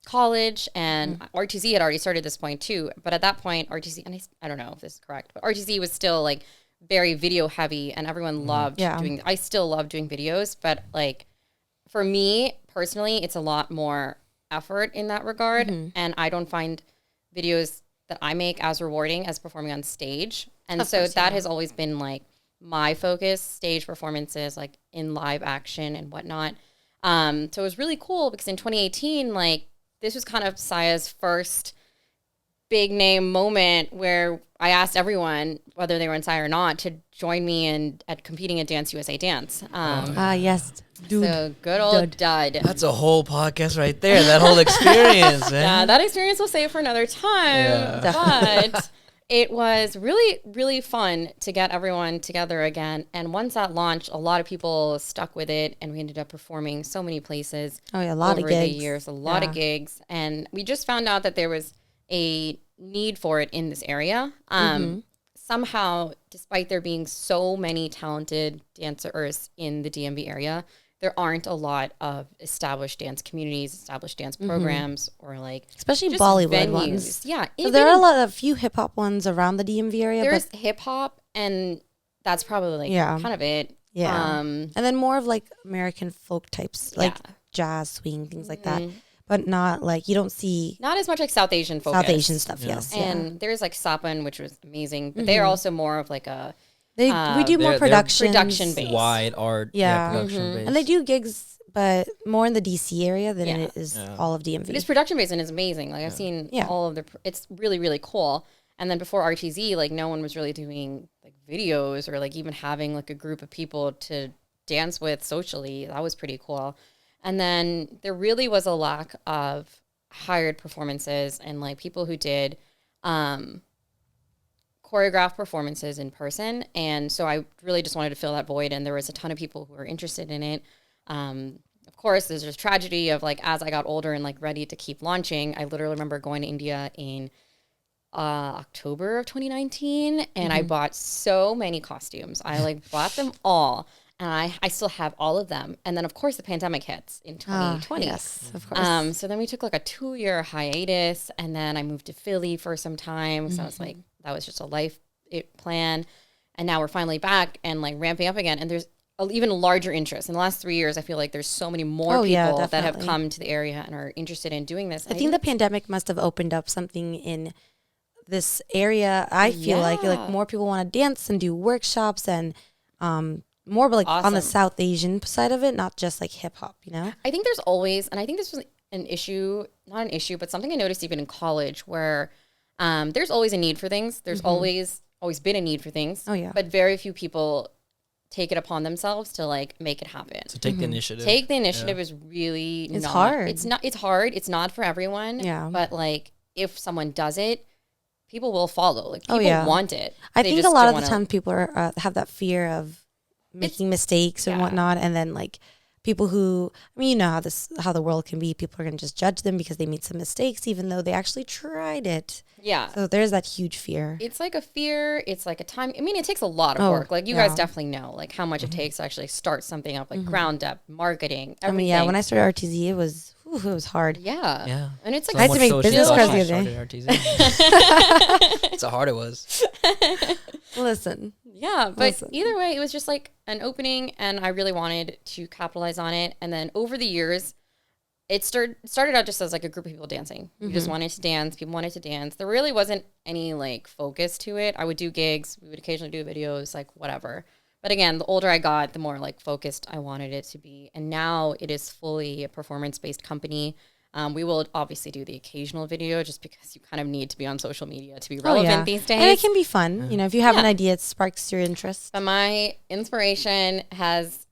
college. And RTZ had already started this point too. But at that point, RTZ, and I don't know if this is correct, but RTZ was still like very video heavy and everyone loved doing, I still love doing videos. But like, for me personally, it's a lot more effort in that regard. And I don't find videos that I make as rewarding as performing on stage. And that has always been like my focus, stage performances, like in live action and whatnot. So it was really cool because in 2018, like, this was kind of Saya's first big name moment where I asked everyone, whether they were in Saya or not, to join me at competing at Dance USA Dance. Yes. Dude. So good old Dud. That's a whole podcast right there. That whole experience, man. Yeah, that experience we'll save for another time. Yeah. But it was really, really fun to get everyone together again. And once that launched, a lot of people stuck with it, and we ended up performing so many places. Oh yeah, a lot of gigs. Over the years, a lot of gigs. And we just found out that there was a need for it in this area. Somehow, despite there being so many talented dancers in the DMV area, there aren't a lot of established dance communities, established dance programs, or like especially Bollywood ones. Yeah, so there are a few hip hop ones around the DMV area. There's hip hop, and that's probably like kind of it. Yeah, and then more of like American folk types, like jazz, swing, things like that. But not like, you don't see... Not as much like South Asian focus. South Asian stuff, yes. And there's like Sapan, which was amazing. But they're also more of like a... we do more production based. Wide art. Yeah. Production based. And they do gigs, but more in the DC area than it is all of DMV. It is production based and it's amazing. Like, I've seen all of the... It's really, really cool. And then before RTZ, like, no one was really doing like videos or like even having like a group of people to dance with socially. That was pretty cool. And then there really was a lack of hired performances and like people who did choreographed performances in person. And so I really just wanted to fill that void. And there was a ton of people who were interested in it. Of course, there's this tragedy of like, as I got older and like ready to keep launching, I literally remember going to India in October of 2019. And I bought so many costumes. I like bought them all. And I still have all of them. And then, of course, the pandemic hits in 2020. Yes, of course. So then we took like a 2-year hiatus. And then I moved to Philly for some time. So I was like, that was just a life plan. And now we're finally back and like ramping up again. And there's even a larger interest. In the last 3 years, I feel like there's so many more people that have come to the area and are interested in doing this. I think the pandemic must have opened up something in this area. I feel like more people want to dance and do workshops and... more like on the South Asian side of it, not just like hip hop, you know? I think there's always, and I think this was an issue, not an issue, but something I noticed even in college where there's always a need for things. There's always been a need for things. Oh, yeah. But very few people take it upon themselves to like make it happen. So take the initiative. Take the initiative is really it's hard. It's hard. It's not for everyone. Yeah. But like if someone does it, people will follow. Like people want it. I think a lot of the time people are have that fear of making mistakes and whatnot, and then like people who, I mean, you know how the world can be. People are gonna just judge them because they made some mistakes, even though they actually tried it. Yeah. So there's that huge fear. It's like a fear. It's like a time. I mean, it takes a lot of work. Like you guys definitely know, like how much it takes to actually start something up, like ground up, marketing, everything. I mean, when I started RTZ, it was hard. Yeah. Yeah. And it's like I had to make business cards the other day. That's how hard it was. Listen, Yeah, but Listen. either way, it was just like an opening, and I really wanted to capitalize on it. And then over the years, it started out just as like a group of people dancing. We just wanted to dance. People wanted to dance. There really wasn't any like focus to it. I would do gigs. We would occasionally do videos, like whatever. But again, the older I got, the more like focused I wanted it to be. And now it is fully a performance-based company. We will obviously do the occasional video just because you kind of need to be on social media to be relevant these days. And it can be fun. You know, if you have an idea, it sparks your interest. But my inspiration has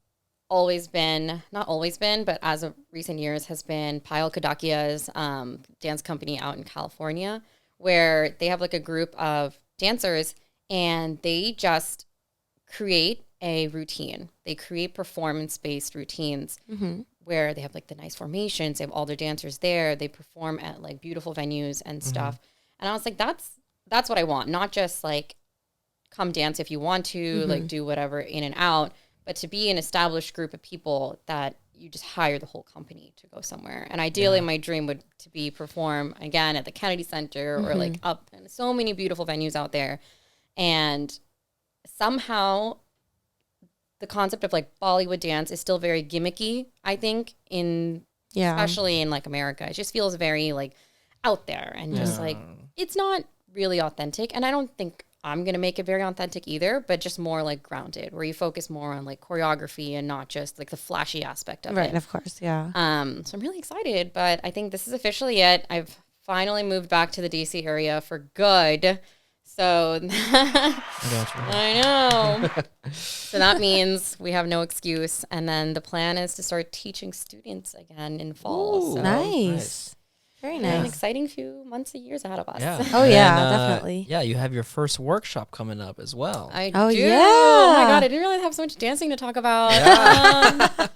always been, not always been, but as of recent years has been Payal Kadakia's dance company out in California, where they have like a group of dancers and they just create a routine. They create performance-based routines where they have like the nice formations. They have all their dancers there. They perform at like beautiful venues and stuff. And I was like, that's what I want. Not just like come dance if you want to, like do whatever in and out, but to be an established group of people that you just hire the whole company to go somewhere. And ideally my dream would to be perform again at the Kennedy Center or like up in so many beautiful venues out there. And somehow the concept of like Bollywood dance is still very gimmicky, I think, especially in like America. It just feels very like out there and just like it's not really authentic. And I don't think I'm going to make it very authentic either, but just more like grounded, where you focus more on like choreography and not just like the flashy aspect of it. Right, of course, yeah. So I'm really excited, but I think this is officially it. I've finally moved back to the DC area for good. So I know. So that means we have no excuse. And then the plan is to start teaching students again in fall. Ooh, so nice. Very nice. an exciting few months and years ahead of us. Yeah. Oh, yeah, definitely. Yeah, you have your first workshop coming up as well. I Oh, do. yeah. Oh my God, I didn't really have so much dancing to talk about.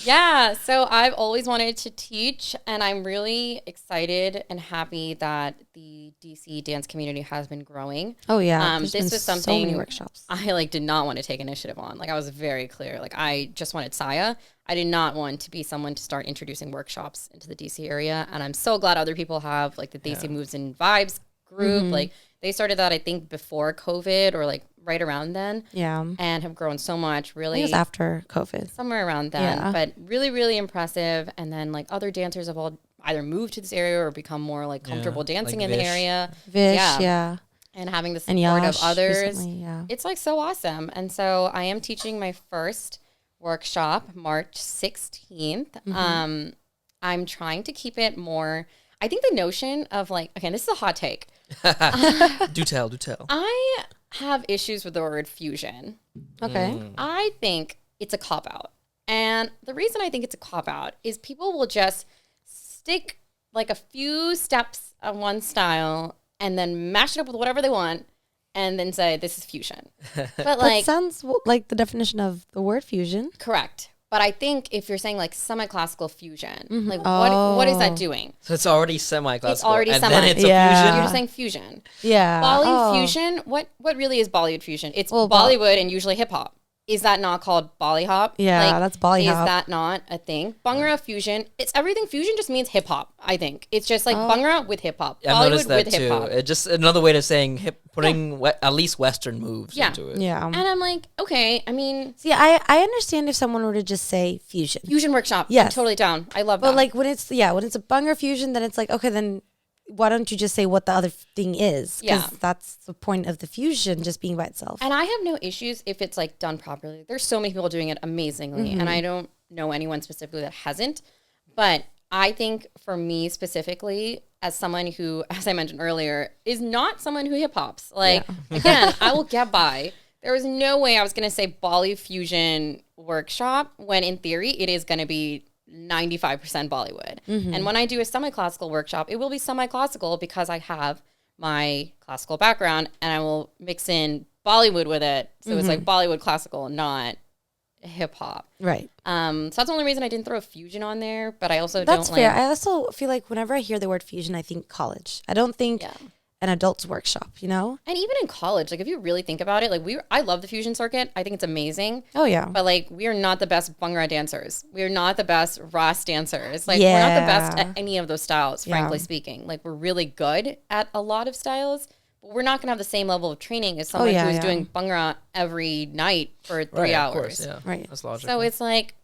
Yeah, so I've always wanted to teach, and I'm really excited and happy that the DC dance community has been growing. Oh, yeah. There's This been was so something many workshops. I like did not want to take initiative on. Like I was very clear. Like I just wanted Saya. I did not want to be someone to start introducing workshops into the DC area, and I'm so glad other people have, like the DC Moves and Vibes group. Like they started that I think before COVID or like right around then. Yeah. And have grown so much. I Really, think it was after COVID. somewhere around then. Yeah. But really, really impressive. And then like other dancers have all either moved to this area or become more like comfortable dancing like in the Vish. area. Vish, Yeah. yeah. And having the And support of Yash others. recently, yeah. It's like so awesome. And so I am teaching my first workshop March 16th. I'm trying to keep it more, I think the notion of like, okay, this is a hot take. Do tell. I have issues with the word fusion. Okay. I think it's a cop out. And the reason I think it's a cop out is people will just stick like a few steps of one style and then mash it up with whatever they want and then say this is fusion. But That like sounds like the definition of the word fusion. correct. But I think if you're saying like semi-classical fusion, like what is that doing? So it's already semi-classical. It's already and semi. then it's Yeah. a fusion. You're just saying fusion. Yeah. Bollywood fusion, what really is Bollywood fusion? It's Well, Bollywood and usually hip hop. Is that not called Bolly hop? Yeah, that's Bolly Is hop. that not a thing? Bhangra fusion, it's everything fusion just means hip hop, I think. It's just like Bhangra with hip hop. I've Bollywood noticed that with hip too. hop. It's just another way of saying putting at least Western moves Yeah. into it. Yeah. And I'm like, okay, I mean, See, I understand if someone were to just say fusion. fusion workshop. I'm Yes. totally down. I love But that. like when it's a Bhangra fusion, then it's like, okay, then why don't you just say what the other thing is? Because Yeah. that's the point of the fusion, just being by itself. And I have no issues if it's like done properly. There's so many people doing it amazingly, and I don't know anyone specifically that hasn't. But I think for me specifically, as someone who, as I mentioned earlier, is not someone who hip hops, like again, I will get by. There was no way I was going to say Bolly fusion workshop when in theory it is going to be 95% Bollywood. And when I do a semi-classical workshop, it will be semi-classical because I have my classical background and I will mix in Bollywood with it. So it's like Bollywood classical, not hip hop. Right. So that's the only reason I didn't throw fusion on there, but I also That's don't fair. like I also feel like whenever I hear the word fusion, I think college. I don't think an adult's workshop, you know? and even in college, like if you really think about it, like I love the fusion circuit. I think it's amazing. Oh, yeah. But like we are not the best Bhangra dancers. We are not the best Ras dancers. Like we're not the best Yeah. at any of those styles, frankly speaking. Like we're really good at a lot of styles, we're not going to have the same level of training as someone who's doing Bhangra every night for 3 hours. Of course, yeah. Right. That's logical. So it's like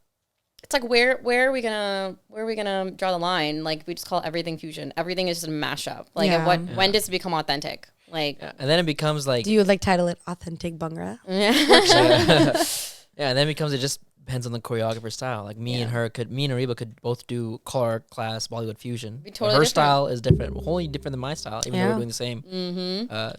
where are we gonna draw the line? Like we just call everything fusion. Everything is just a mashup. Like when does it become authentic? Like and then it becomes like, do you like title it Authentic Bhangra? and then it becomes, it just depends on the choreographer's style. Like me and Ariba could both do color class Bollywood fusion. Totally her different. style is different, wholly different than my style, even though we're doing the same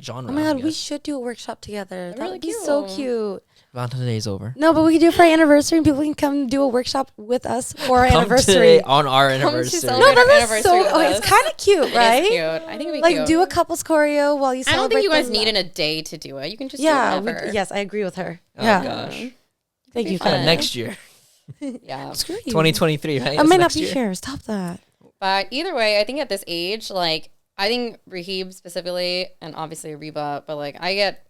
genre. Oh my god, we should do a workshop together. That would be so cute. Valentine's Day is over. No, but we could do it for our anniversary, and people can come do a workshop with us for our Come anniversary. today on our anniversary. No, that's so. Okay, it's kind of cute, right? It's cute. I think it'd be like cute. do a couples choreo while you I don't celebrate. think you guys need in a day to do it. You can just do it whenever. yes, I agree with her. Oh gosh. Thank you for fun. that. Next year. Yeah. That's great. 2023, right? I That's might not next be year. here. Stop that. But either way, I think at this age, like I think Rahib specifically, and obviously Ariba, but like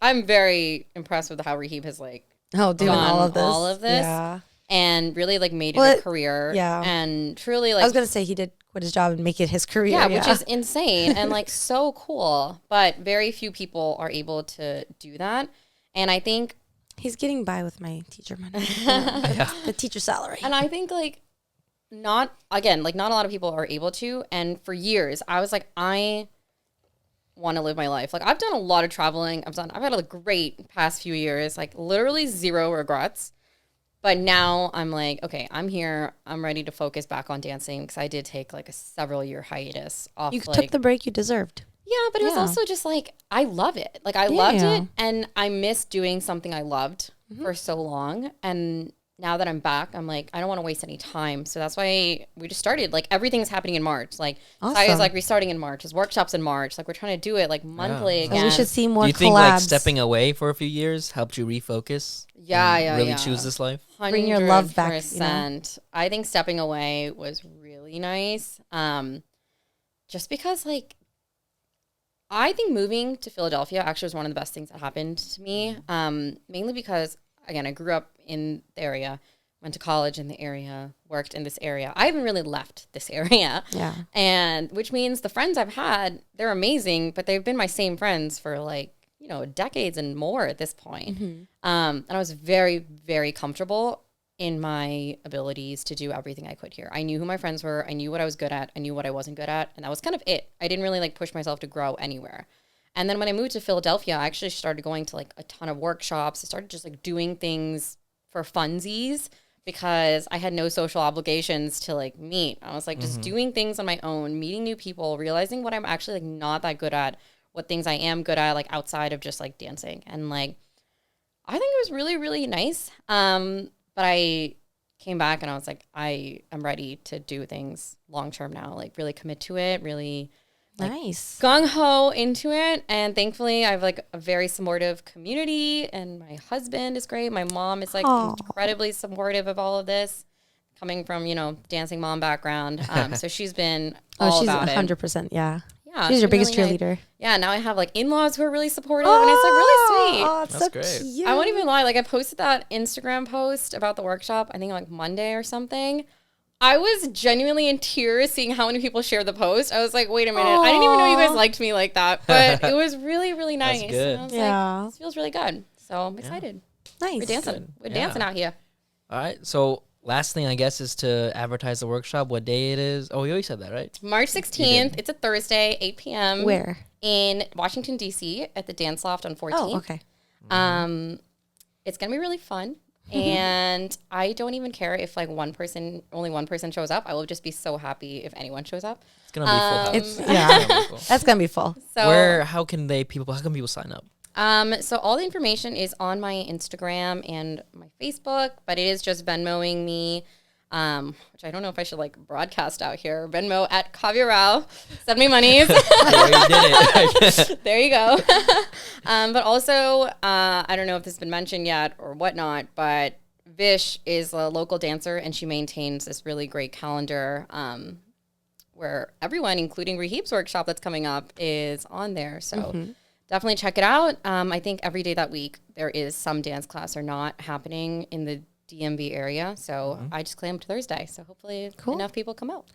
I'm very impressed with how Rahib has like Doing all of this. Yeah. And really like made it a career. Yeah. And truly like I was gonna say he did quit his job and make it his career. Yeah, which is insane and like so cool. But very few people are able to do that. And I think he's getting by with my teacher money. The teacher salary. And I think like not a lot of people are able to. And for years I was like, I want to live my life. Like I've done a lot of traveling. I've had a great past few years, like literally zero regrets. But now I'm like, okay, I'm here. I'm ready to focus back on dancing because I did take like a several year hiatus off. You took the break you deserved. Yeah, but it was also just like, I love it. Like I loved it and I missed doing something I loved for so long. And now that I'm back, I'm like, I don't want to waste any time. So that's why we just started. Like everything's happening in March. Like Saya's like restarting in March. His workshops in March. Like we're trying to do it like monthly again. So we should see more. Do you think like stepping away for a few years helped you refocus? Really choose this life. Bring your love back. You know? I think stepping away was really nice. Just because like I think moving to Philadelphia actually was one of the best things that happened to me. Mainly because again, I grew up in the area, went to college in the area, worked in this area. I haven't really left this area. Yeah. And which means the friends I've had, they're amazing, but they've been my same friends for like, decades and more at this point. And I was very, very comfortable in my abilities to do everything I could here. I knew who my friends were. I knew what I was good at. I knew what I wasn't good at. And that was kind of it. I didn't really like push myself to grow anywhere. And then when I moved to Philadelphia, I actually started going to like a ton of workshops. I started just like doing things for funsies because I had no social obligations to like meet. I was like just doing things on my own, meeting new people, realizing what I'm actually like not that good at, what things I am good at, like outside of just like dancing. And like, I think it was really, really nice. But I came back and I was like, I am ready to do things long-term now, like really commit to it, really like, nice. Gung-ho into it. And thankfully I have like a very supportive community and my husband is great. My mom is like incredibly supportive of all of this, coming from, dancing mom background. So she's been all about it. 100%. Yeah. Yeah, she's your biggest really cheerleader. Nice. Yeah, now I have like in-laws who are really supportive, and it's like really sweet. Oh, that's so great. Cute. I won't even lie. Like I posted that Instagram post about the workshop, I think like Monday or something. I was genuinely in tears seeing how many people shared the post. I was like, wait a minute, I didn't even know you guys liked me like that, but it was really, really nice. That's good. And I was like, this feels really good. So I'm excited. Nice. We're dancing. Good. We're dancing out here. All right, so last thing, I guess, is to advertise the workshop, what day it is. Oh, you already said that, right? March 16th. It's a Thursday, 8 p.m. Where? In Washington, D.C. at the Dance Loft on 14th. Oh, okay. It's going to be really fun. And I don't even care if like only one person shows up. I will just be so happy if anyone shows up. It's going to be full house. Yeah. That's going to be full. So how can people sign up? So all the information is on my Instagram and my Facebook, but it is just Venmoing me, which I don't know if I should like broadcast out here. Venmo at Kaavya Rao. Send me monies. Yeah, you did it. There you go. But also, I don't know if this has been mentioned yet or whatnot, but Vish is a local dancer and she maintains this really great calendar where everyone, including Rahib's workshop that's coming up, is on there. So definitely check it out. I think every day that week there is some dance class or not happening in the DMV area. So I just claimed Thursday. So hopefully enough people come out.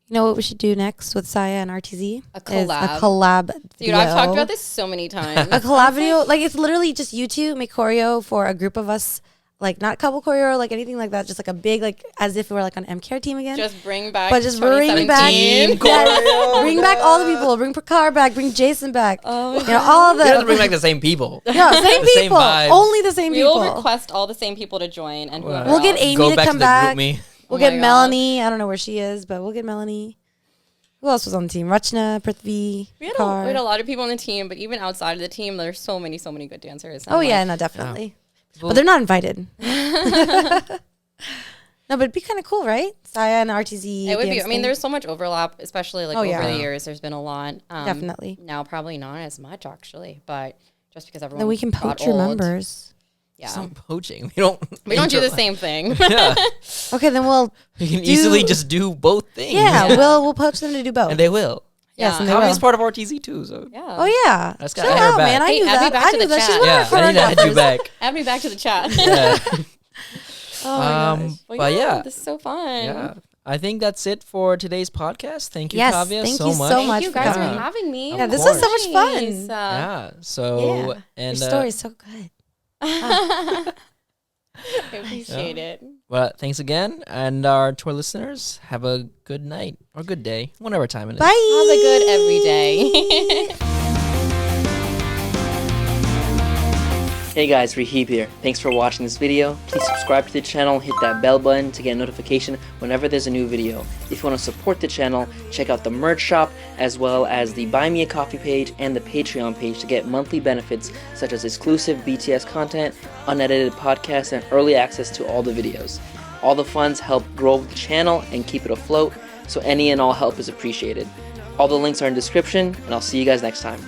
You know what we should do next with Saya and RTZ? A Is collab. A collab Dude, video. I've talked about this so many times. A collab video. Like, it's literally just you two make choreo for a group of us. Like, not couple choreo or like anything like that. Just like a big, like, as if we were like on MKR team again. Just bring back But just bring back, bring back all the people. Bring Prakar back. Bring Jason back. Oh, you know, all You have to the. bring back the same people. No, same The same people. vibes. Only the same We will people. request all the same people to join, and whoever We'll get else. Amy Go to back come to the back. group me. We'll Oh get my Melanie. I don't know where she is, but we'll get Melanie. Who else was on the team? Rachna, Prithvi, We had Prakar. a lot of people on the team, but even outside of the team, there's so many good dancers. Oh, And, yeah, like, no, definitely. Well- But they're not invited. No, but it'd be kind of cool, right? Saya and RTZ. it would be. dance I mean, thing. there's so much overlap, especially like Oh, over yeah. the years. There's been a lot. Definitely. Now, probably not as much actually, but just because everyone. Then we can got poach your old. members. Yeah, Some poaching. We don't do the same thing. Yeah. Okay, then we'll. You can easily just do both things. Yeah, we'll poach them to do both. And they will. Yes, Yeah. and they Kaavya's will. part of RTZ too, so. Yeah. Oh yeah. That's Chill gotta add her out, back. man. I Hey, knew add me that. back I to knew the that. She's chat. one of our Yeah, I need to add you back. Add me back to the chat. Yeah. Oh my gosh. But yeah. This is so fun. Yeah. I think that's it for today's podcast. Thank you, Yes, Kaavya, thank so you much. so Thank much you for guys coming. for having me. Yeah, Of this was so course. much fun. Nice. Yeah. So, Yeah. and Your story is so good. I appreciate it. well, thanks again. And to our listeners, have a good night or good day, whatever time it is. Bye. Have a good every day. Hey guys, Rahib here. Thanks for watching this video. Please subscribe to the channel, hit that bell button to get a notification whenever there's a new video. If you want to support the channel, check out the merch shop as well as the Buy Me a Coffee page and the Patreon page to get monthly benefits such as exclusive BTS content, unedited podcasts, and early access to all the videos. All the funds help grow the channel and keep it afloat, so any and all help is appreciated. All the links are in the description, and I'll see you guys next time.